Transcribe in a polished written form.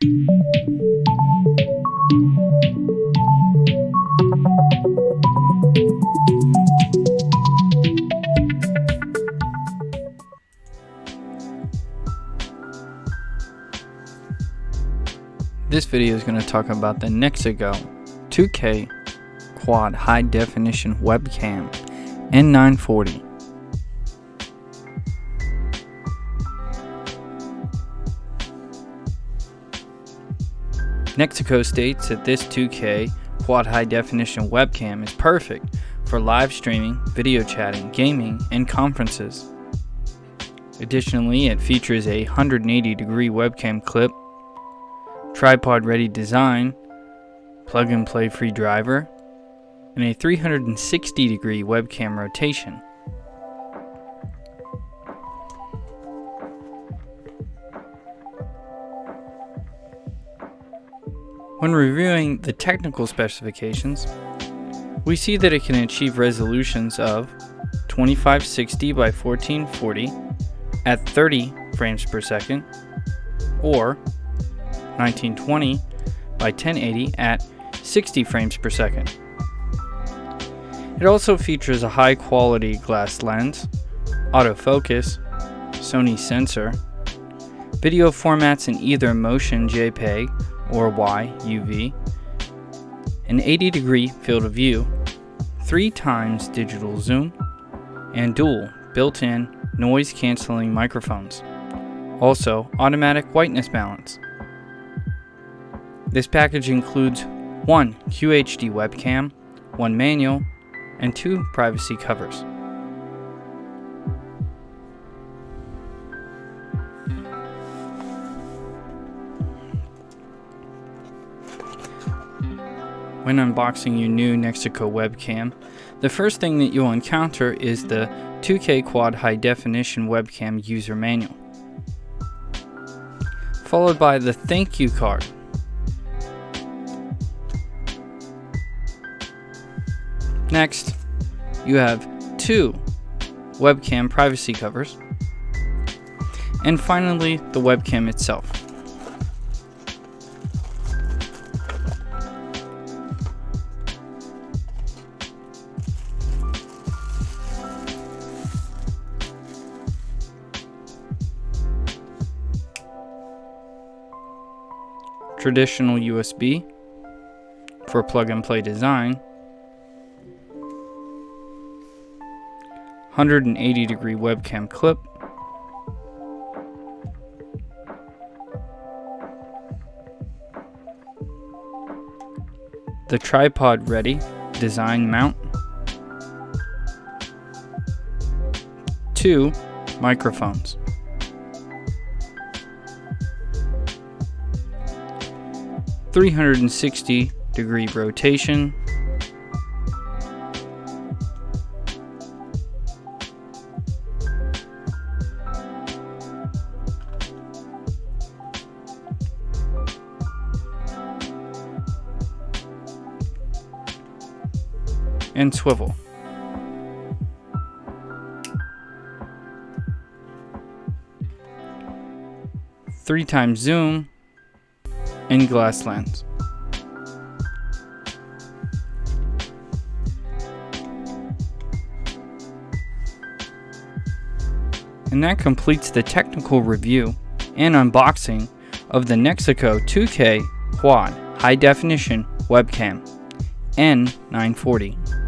This video is going to talk about the Nexigo 2K Quad High Definition Webcam N940. Nexigo states that this 2K Quad High Definition Webcam is perfect for live streaming, video chatting, gaming, and conferences. Additionally, it features a 180-degree webcam clip, tripod-ready design, plug-and-play free driver, and a 360-degree webcam rotation. When reviewing the technical specifications, we see that it can achieve resolutions of 2560 by 1440 at 30 frames per second, or 1920 by 1080 at 60 frames per second. It also features a high quality glass lens, autofocus, Sony sensor, video formats in either motion JPEG or YUV, an 80-degree field of view, 3x digital zoom, and dual built-in noise cancelling microphones. Also, automatic whiteness balance. This package includes one QHD webcam, one manual, and two privacy covers. When unboxing your new Nexigo webcam, the first thing that you'll encounter is the 2K Quad High Definition Webcam User Manual, followed by the thank you card. Next, you have two webcam privacy covers, and finally the webcam itself. Traditional USB for plug-and-play design, 180-degree webcam clip, the tripod-ready design mount, two microphones, (360-degree rotation), and swivel. Three times zoom and glass lens. And that completes the technical review and unboxing of the Nexigo 2K Quad High Definition Webcam N940.